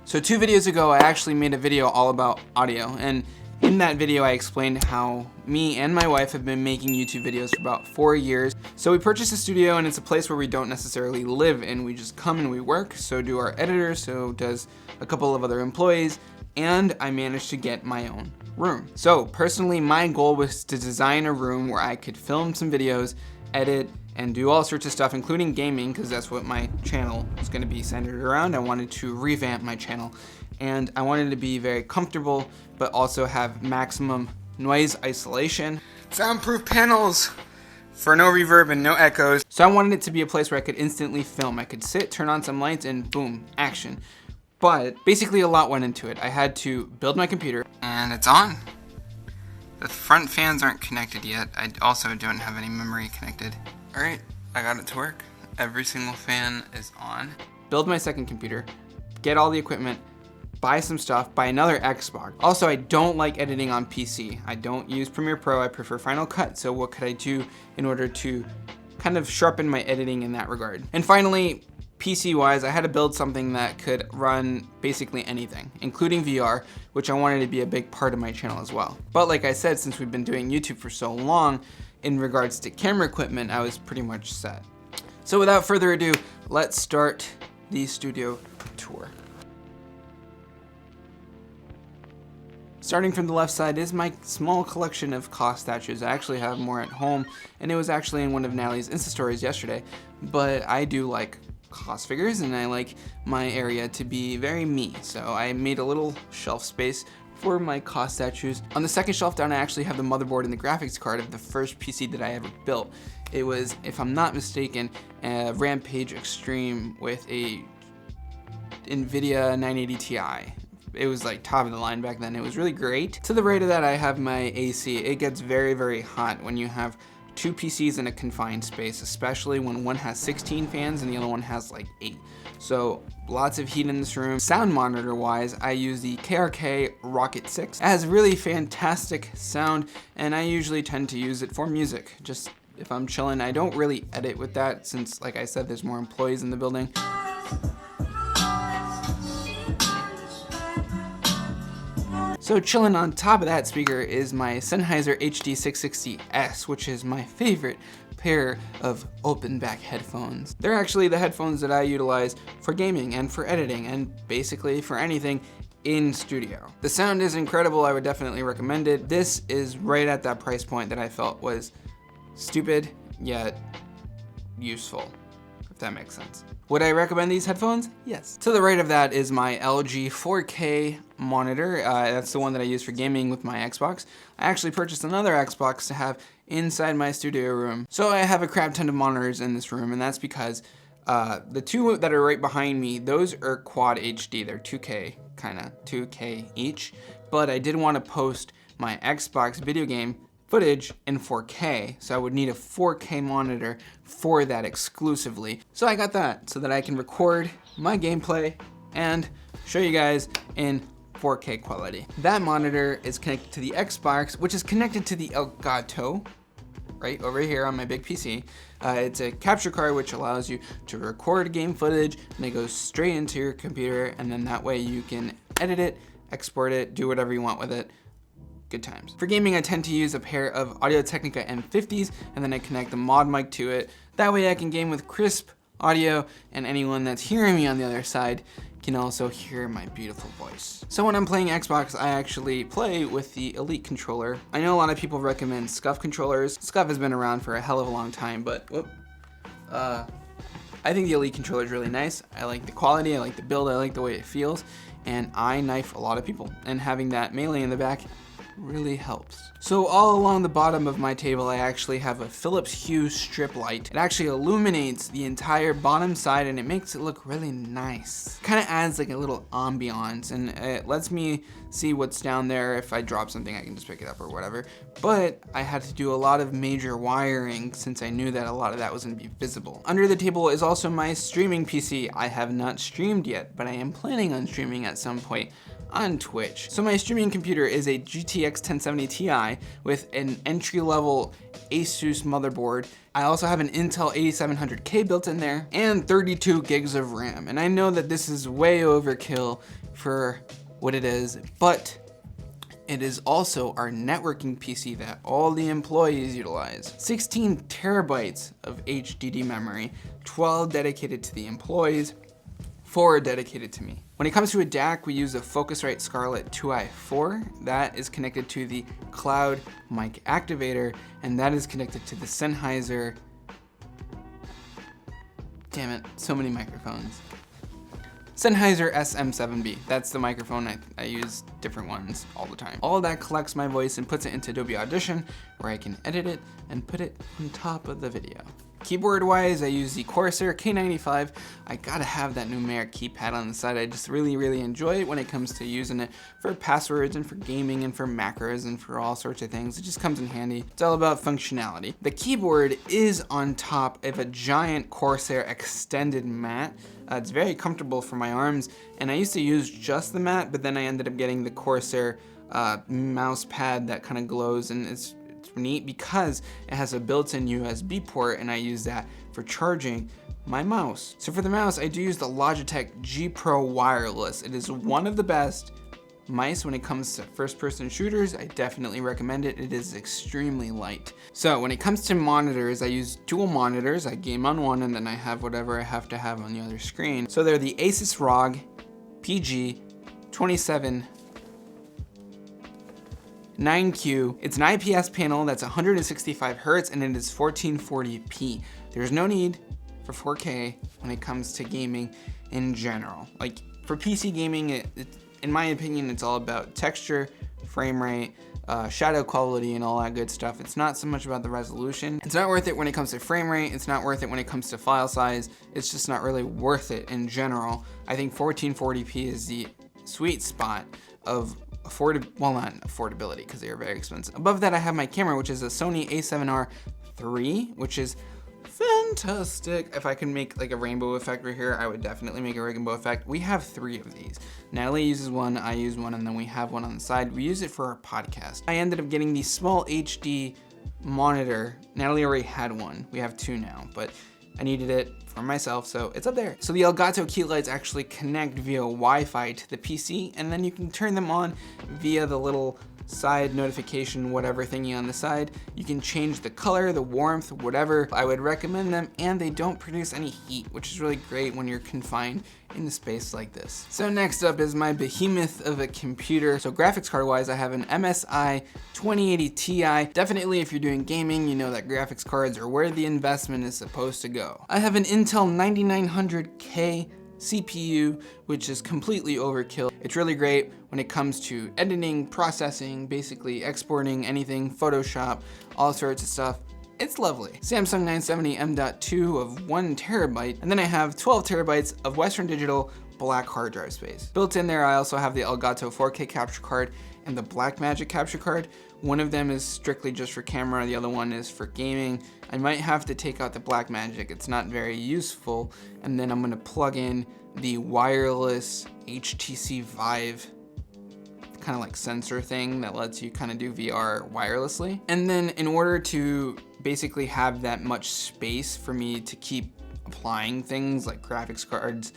So 2 videos ago, I actually made a video all about audio, and in that video I explained how me and my wife have been making YouTube videos for about 4 years. So we purchased a studio, and it's a place where we don't necessarily live in. We just come and we work, so do our editor, so does a couple of other employees, and I managed to get my own room. So personally, my goal was to design a room where I could film some videos, edit, and do all sorts of stuff, including gaming, because that's what my channel is going to be centered around. I wanted to revamp my channel, and I wanted to be very comfortable, but also have maximum noise isolation. Soundproof panels for no reverb and no echoes. So I wanted it to be a place where I could instantly film. I could sit, turn on some lights, and boom, action. But basically a lot went into it. I had to build my computer, and it's on. The front fans aren't connected yet. I also don't have any memory connected. All right, I got it to work. Every single fan is on. Build my second computer, get all the equipment, buy some stuff, buy another Xbox. Also, I don't like editing on PC. I don't use Premiere Pro, I prefer Final Cut. So what could I do in order to kind of sharpen my editing in that regard? And finally, PC-wise, I had to build something that could run basically anything, including VR, which I wanted to be a big part of my channel as well. But like I said, since we've been doing YouTube for so long, in regards to camera equipment, I was pretty much set. So without further ado, let's start the studio tour. Starting from the left side is my small collection of COS statues. I actually have more at home, and it was actually in one of Natalie's Insta stories yesterday, but I do like COS figures, and I like my area to be very me, so I made a little shelf space for my COS statues. On the second shelf down, I actually have the motherboard and the graphics card of the first PC that I ever built. It was, if I'm not mistaken, a Rampage Extreme with a NVIDIA 980 Ti. It was like top of the line back then. It was really great. To the right of that, I have my AC. It gets very, very hot when you have 2 PCs in a confined space, especially when one has 16 fans and the other one has like 8. So lots of heat in this room. Sound monitor wise, I use the KRK Rocket 6. It has really fantastic sound, and I usually tend to use it for music. Just if I'm chilling, I don't really edit with that since, like I said, there's more employees in the building. So chilling on top of that speaker is my Sennheiser Hd 660S, which is my favorite pair of open back headphones. They're actually the headphones that I utilize for gaming and for editing and basically for anything in studio. The sound is incredible. I would definitely recommend it. This is right at that price point that I felt was stupid yet useful, if that makes sense. Would I recommend these headphones? Yes. To the right of that is my LG 4K monitor. That's the one that I use for gaming with my Xbox. I actually purchased another Xbox to have inside my studio room. So I have a crap ton of monitors in this room, and that's because the 2 that are right behind me, those are Quad HD. They're 2K, kinda 2K each. But I did want to post my Xbox video game footage in 4K, so I would need a 4K monitor for that exclusively. So I got that so that I can record my gameplay and show you guys in 4K quality. That monitor is connected to the Xbox, which is connected to the Elgato right over here on my big PC. It's a capture card which allows you to record game footage, and it goes straight into your computer, and then that way you can edit it, export it, do whatever you want with it. Good times. For gaming, I tend to use a pair of Audio Technica M50s, and then I connect the mod mic to it. That way I can game with crisp audio, and anyone that's hearing me on the other side can also hear my beautiful voice. So when I'm playing Xbox, I actually play with the Elite controller. I know a lot of people recommend SCUF controllers. SCUF has been around for a hell of a long time, but I think the Elite controller is really nice. I like the quality, I like the build, I like the way it feels, and I knife a lot of people, and having that melee in the back really helps. So all along the bottom of my table, I actually have a Philips Hue strip light. It actually illuminates the entire bottom side, and it makes it look really nice. Kind of adds like a little ambiance, and it lets me see what's down there. If I drop something, I can just pick it up or whatever. But I had to do a lot of major wiring since I knew that a lot of that was going to be visible. Under the table is also my streaming PC. I have not streamed yet, but I am planning on streaming at some point on Twitch. So my streaming computer is a GTX 1070 Ti with an entry-level Asus motherboard. I also have an Intel 8700K built in there and 32 gigs of RAM. And I know that this is way overkill for what it is, but it is also our networking PC that all the employees utilize. 16 terabytes of HDD memory, 12 dedicated to the employees, 4 dedicated to me. When it comes to a DAC, we use a Focusrite Scarlett 2i4. That is connected to the cloud mic activator, and that is connected to the Sennheiser, damn it, so many microphones. Sennheiser SM7B, that's the microphone. I use different ones all the time. All of that collects my voice and puts it into Adobe Audition, where I can edit it and put it on top of the video. Keyboard-wise, I use the Corsair K95. I gotta have that numeric keypad on the side. I just really enjoy it when it comes to using it for passwords and for gaming and for macros and for all sorts of things. It just comes in handy. It's all about functionality. The keyboard is on top of a giant Corsair extended mat. It's very comfortable for my arms, and I used to use just the mat, but then I ended up getting the Corsair mouse pad that kind of glows, and it's neat because it has a built-in USB port, and I use that for charging my mouse. So for the mouse, I do use the Logitech G Pro wireless. It is one of the best mice when it comes to first-person shooters. I definitely recommend it. It is extremely light. So when it comes to monitors, I use dual monitors. I game on one, and then I have whatever I have to have on the other screen. So they're the Asus ROG PG 27 9Q. It's an IPS panel that's 165 Hertz and it is 1440p. There's no need for 4K when it comes to gaming in general. Like for PC gaming, in my opinion, it's all about texture, frame rate, shadow quality, and all that good stuff. It's not so much about the resolution. It's not worth it when it comes to frame rate. It's not worth it when it comes to file size. It's just not really worth it in general. I think 1440p is the sweet spot of well, not affordability because they are very expensive. Above that, I have my camera, which is a Sony a7R III, which is fantastic. If I can make like a rainbow effect right here, I would definitely make a rainbow effect. We have 3 of these. Natalie uses one, I use one, and then we have one on the side. We use it for our podcast. I ended up getting the small HD monitor. Natalie already had one. We have 2 now, but I needed it for myself, so it's up there. So the Elgato key lights actually connect via Wi-Fi to the PC, and then you can turn them on via the little side notification, whatever thingy on the side. You can change the color, the warmth, whatever. I would recommend them, and they don't produce any heat, which is really great when you're confined in a space like this. So next up is my behemoth of a computer. So graphics card wise, I have an MSI 2080 Ti. Definitely if you're doing gaming, you know that graphics cards are where the investment is supposed to go. I have an Intel 9900K CPU, which is completely overkill. It's really great when it comes to editing, processing, basically exporting anything, Photoshop, all sorts of stuff. It's lovely. Samsung 970 M.2 of 1 terabyte, and then I have 12 terabytes of Western Digital black hard drive space. Built in there, I also have the Elgato 4K capture card and the Blackmagic capture card. One of them is strictly just for camera, the other one is for gaming. I might have to take out the Blackmagic, it's not very useful, and then I'm gonna plug in the wireless HTC Vive kind of like sensor thing that lets you kind of do VR wirelessly. And then in order to basically have that much space for me to keep applying things like graphics cards,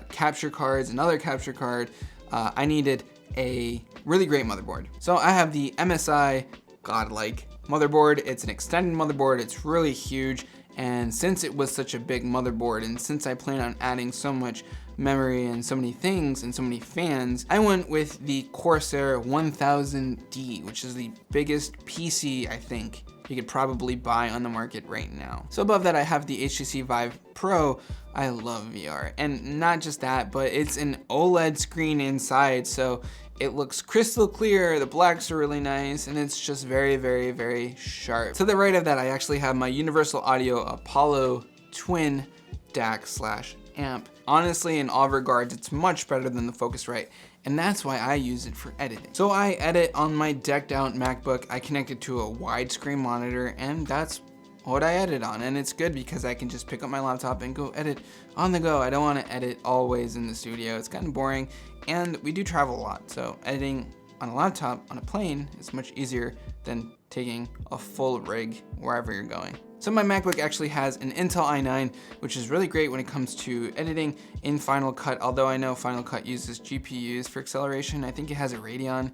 capture cards, another capture card, I needed a really great motherboard. So I have the MSI Godlike motherboard. It's an extended motherboard. It's really huge. And since it was such a big motherboard, and since I plan on adding so much memory and so many things and so many fans, I went with the Corsair 1000D, which is the biggest PC I think you could probably buy on the market right now. So above that, I have the HTC Vive Pro. I love VR, and not just that, but it's an OLED screen inside, so it looks crystal clear, the blacks are really nice, and it's just very sharp. To the right of that, I actually have my Universal Audio Apollo Twin DAC/amp. Honestly, in all regards, it's much better than the Focusrite, and that's why I use it for editing. So I edit on my decked out MacBook. I connect it to a widescreen monitor, and that's what I edit on, and it's good because I can just pick up my laptop and go edit on the go. I don't want to edit always in the studio. It's kind of boring, and we do travel a lot, so editing on a laptop on a plane is much easier than taking a full rig wherever you're going. So my MacBook actually has an Intel i9, which is really great when it comes to editing in Final Cut, although I know Final Cut uses GPUs for acceleration. I think it has a Radeon.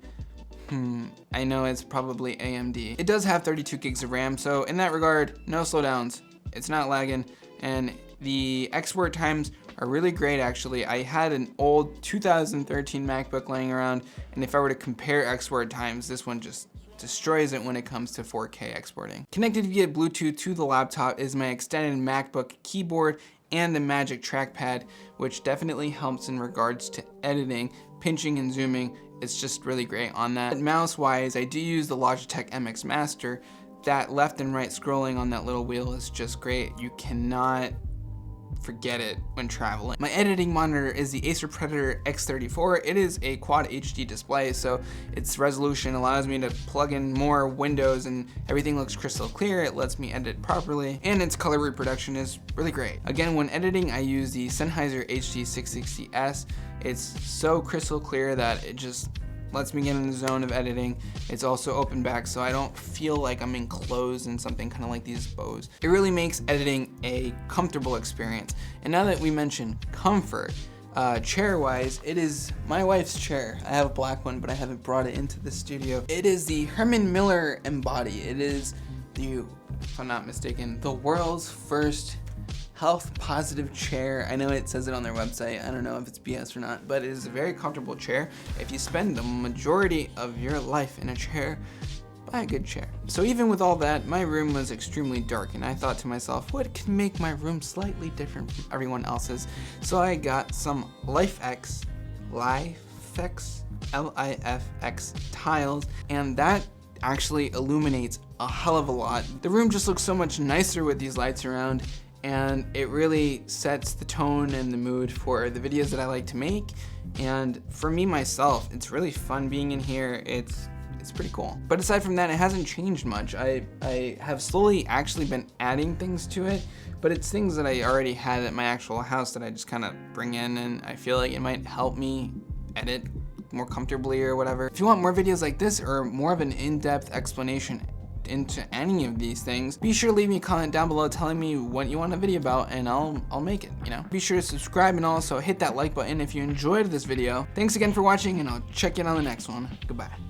I know it's probably AMD. It does have 32 gigs of RAM, so in that regard, no slowdowns. It's not lagging, and the export times are really great actually. I had an old 2013 MacBook laying around, and if I were to compare export times, this one just destroys it when it comes to 4K exporting. Connected via Bluetooth to the laptop is my extended MacBook keyboard and the Magic Trackpad, which definitely helps in regards to editing, pinching and zooming. It's just really great on that. Mouse wise, I do use the Logitech Mx Master. That left and right scrolling on that little wheel is just great. You cannot forget it when traveling. My editing monitor is the Acer Predator X34. It is a quad HD display, so its resolution allows me to plug in more windows and everything looks crystal clear. It lets me edit properly, and its color reproduction is really great. Again, when editing, I use the Sennheiser Hd 660S. It's so crystal clear that it just lets me get in the zone of editing. It's also open back, so I don't feel like I'm enclosed in something kind of like these Bose. It really makes editing a comfortable experience. And now that we mention comfort, chair-wise, it is my wife's chair. I have a black one, but I haven't brought it into the studio. It is the Herman Miller Embody. It is the, if I'm not mistaken, the world's first health positive chair. I know it says it on their website. I don't know if it's BS or not, but it is a very comfortable chair. If you spend the majority of your life in a chair, buy a good chair. So even with all that, my room was extremely dark, and I thought to myself, what can make my room slightly different from everyone else's? So I got some LIFX tiles, and that actually illuminates a hell of a lot. The room just looks so much nicer with these lights around, and it really sets the tone and the mood for the videos that I like to make. And for me myself, it's really fun being in here. It's pretty cool. But aside from that, it hasn't changed much. I have slowly actually been adding things to it, but it's things that I already had at my actual house that I just kind of bring in, and I feel like it might help me edit more comfortably or whatever. If you want more videos like this or more of an in-depth explanation into any of these things, be sure to leave me a comment down below telling me what you want a video about, and I'll make it, you know. Be sure to subscribe and also hit that like button if you enjoyed this video. Thanks again for watching, and I'll check you on the next one. Goodbye.